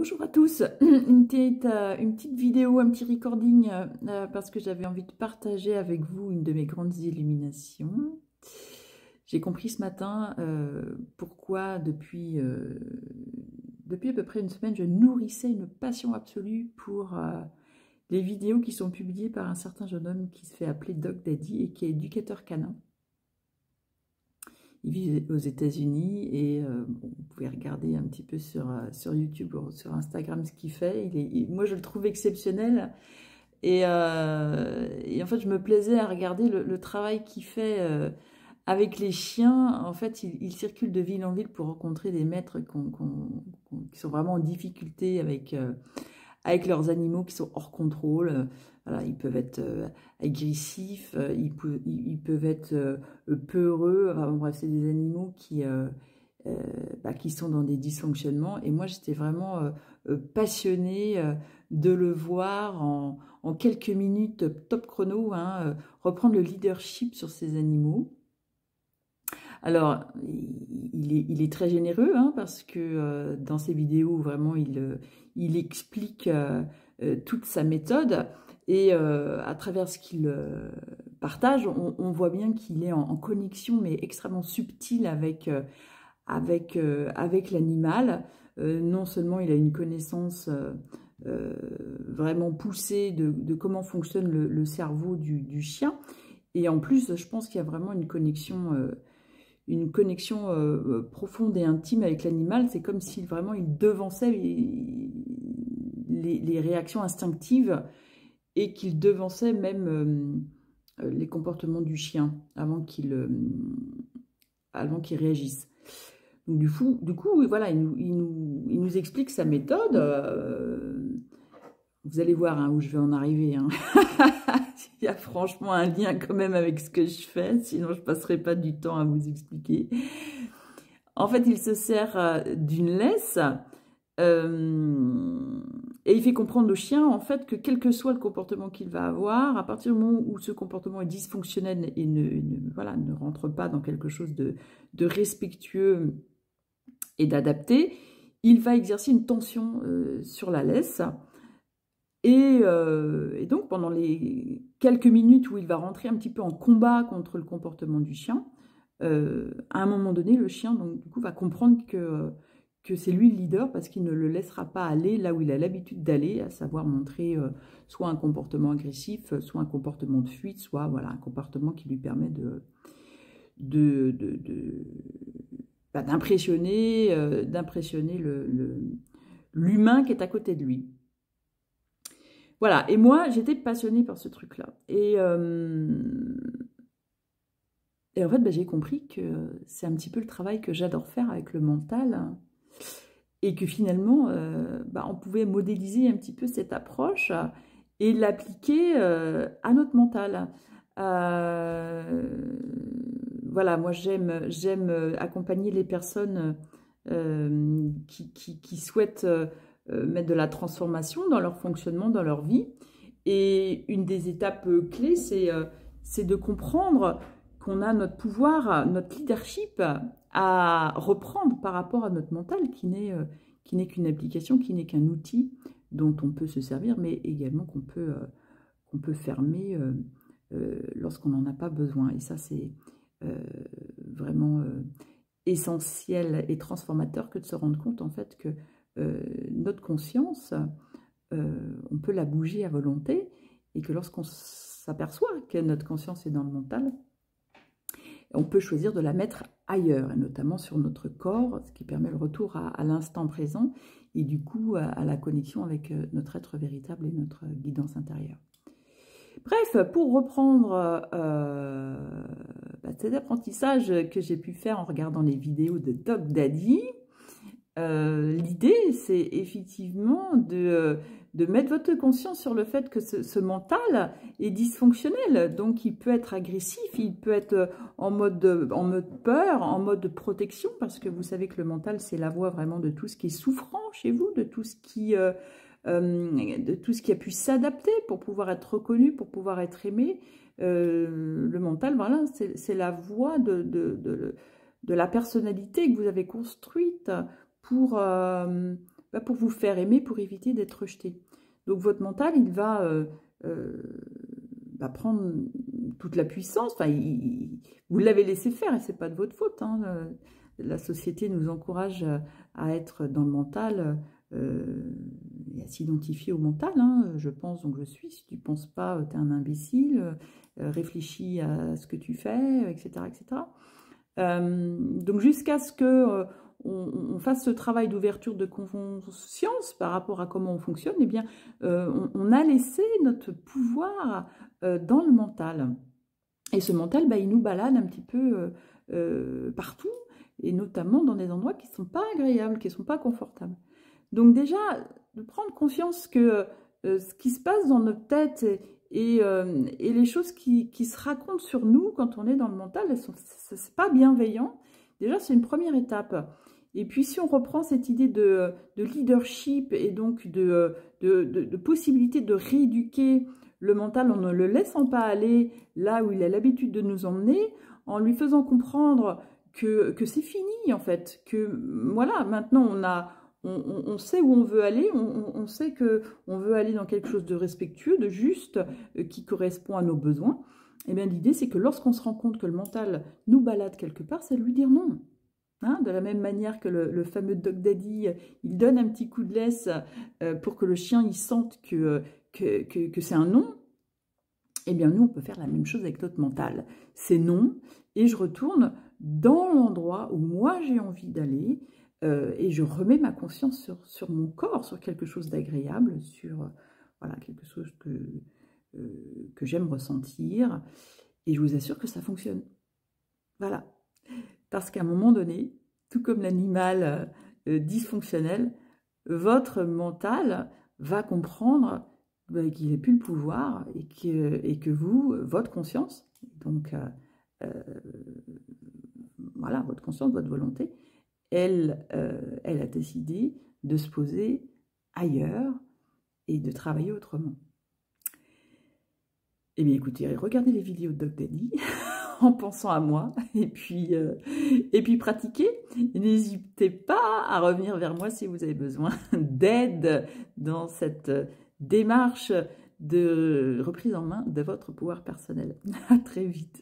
Bonjour à tous, une petite vidéo, un petit recording parce que j'avais envie de partager avec vous une de mes grandes illuminations. J'ai compris ce matin pourquoi depuis à peu près une semaine je nourrissais une passion absolue pour les vidéos qui sont publiées par un certain jeune homme qui se fait appeler Dog Daddy et qui est éducateur canin. Il vit aux États-Unis et vous pouvez regarder un petit peu sur YouTube ou sur Instagram ce qu'il fait. Moi, je le trouve exceptionnel. Et en fait, je me plaisais à regarder le travail qu'il fait avec les chiens. En fait, il circule de ville en ville pour rencontrer des maîtres qui sont vraiment en difficulté avec leurs animaux qui sont hors contrôle. Voilà, ils peuvent être agressifs, ils peuvent être peureux. Enfin, bref, c'est des animaux qui sont dans des dysfonctionnements. Et moi, j'étais vraiment passionnée de le voir en quelques minutes, top chrono, hein, reprendre le leadership sur ces animaux. Alors, il est très généreux, hein, parce que dans ses vidéos, vraiment, il explique toute sa méthode. Et à travers ce qu'il partage, on voit bien qu'il est en connexion, mais extrêmement subtile avec l'animal. Non seulement il a une connaissance vraiment poussée de comment fonctionne le cerveau du chien, et en plus, je pense qu'il y a vraiment une connexion profonde et intime avec l'animal. C'est comme si vraiment il devançait les réactions instinctives et qu'il devançait même les comportements du chien avant qu'il réagisse. Donc, du coup, voilà, il nous explique sa méthode. Vous allez voir hein, où je vais en arriver. Hein. Il y a franchement un lien quand même avec ce que je fais, sinon je ne passerai pas du temps à vous expliquer. En fait, il se sert d'une laisse et il fait comprendre au chien en fait que quel que soit le comportement qu'il va avoir, à partir du moment où ce comportement est dysfonctionnel et ne rentre pas dans quelque chose de respectueux et d'adapté, il va exercer une tension sur la laisse. Et donc, pendant les quelques minutes où il va rentrer un petit peu en combat contre le comportement du chien, à un moment donné, le chien donc, du coup, va comprendre que c'est lui le leader parce qu'il ne le laissera pas aller là où il a l'habitude d'aller, à savoir montrer soit un comportement agressif, soit un comportement de fuite, soit voilà, un comportement qui lui permet d'impressionner l'humain qui est à côté de lui. Voilà, et moi, j'étais passionnée par ce truc-là. Et en fait, j'ai compris que c'est un petit peu le travail que j'adore faire avec le mental. Et que finalement, on pouvait modéliser un petit peu cette approche et l'appliquer à notre mental. Voilà, moi, j'aime accompagner les personnes qui souhaitent mettre de la transformation dans leur fonctionnement, dans leur vie. Et une des étapes clés, c'est de comprendre qu'on a notre pouvoir, notre leadership à reprendre par rapport à notre mental qui n'est qu'une application, qui n'est qu'un outil dont on peut se servir, mais également qu'on peut fermer lorsqu'on n'en a pas besoin. Et ça, c'est vraiment essentiel et transformateur que de se rendre compte en fait que notre conscience, on peut la bouger à volonté et que lorsqu'on s'aperçoit que notre conscience est dans le mental, on peut choisir de la mettre ailleurs, et notamment sur notre corps, ce qui permet le retour à l'instant présent et du coup à la connexion avec notre être véritable et notre guidance intérieure. Bref, pour reprendre cet apprentissage que j'ai pu faire en regardant les vidéos de Dog Daddy, l'idée, c'est effectivement de mettre votre conscience sur le fait que ce mental est dysfonctionnel. Donc, il peut être agressif, il peut être en mode peur, en mode protection, parce que vous savez que le mental, c'est la voie vraiment de tout ce qui est souffrant chez vous, de tout ce qui a pu s'adapter pour pouvoir être reconnu, pour pouvoir être aimé. Le mental, voilà, c'est la voie de la personnalité que vous avez construite pour pour vous faire aimer, pour éviter d'être rejeté. Donc votre mental, il va prendre toute la puissance. Enfin, vous l'avez laissé faire et c'est pas de votre faute. Hein. La société nous encourage à être dans le mental et à s'identifier au mental. Hein. Je pense, donc je suis. Si tu ne penses pas, tu es un imbécile. Réfléchis à ce que tu fais, etc. etc. Donc jusqu'à ce que on fasse ce travail d'ouverture de conscience par rapport à comment on fonctionne, eh bien, on a laissé notre pouvoir dans le mental. Et ce mental, il nous balade un petit peu partout, et notamment dans des endroits qui ne sont pas agréables, qui ne sont pas confortables. Donc déjà, de prendre conscience que ce qui se passe dans notre tête et les choses qui se racontent sur nous quand on est dans le mental, ce n'est pas bienveillant. Déjà, c'est une première étape. Et puis, si on reprend cette idée de leadership et donc de possibilité de rééduquer le mental en ne le laissant pas aller là où il a l'habitude de nous emmener, en lui faisant comprendre que c'est fini, en fait, que voilà, maintenant on sait où on veut aller, on sait qu'on veut aller dans quelque chose de respectueux, de juste, qui correspond à nos besoins. Et bien l'idée, c'est que lorsqu'on se rend compte que le mental nous balade quelque part, c'est de lui dire non. Hein, de la même manière que le fameux Dog Daddy, il donne un petit coup de laisse pour que le chien il sente que c'est un non. Eh bien nous, on peut faire la même chose avec notre mental. C'est non, et je retourne dans l'endroit où moi j'ai envie d'aller, et je remets ma conscience sur mon corps, sur quelque chose d'agréable, sur voilà, quelque chose que j'aime ressentir, et je vous assure que ça fonctionne. Voilà. Parce qu'à un moment donné, tout comme l'animal dysfonctionnel, votre mental va comprendre qu'il n'a plus le pouvoir et que vous, votre conscience, donc voilà, votre conscience, votre volonté, elle a décidé de se poser ailleurs et de travailler autrement. Eh bien écoutez, regardez les vidéos de Dog Daddy en pensant à moi et puis pratiquez. N'hésitez pas à revenir vers moi si vous avez besoin d'aide dans cette démarche de reprise en main de votre pouvoir personnel. À très vite.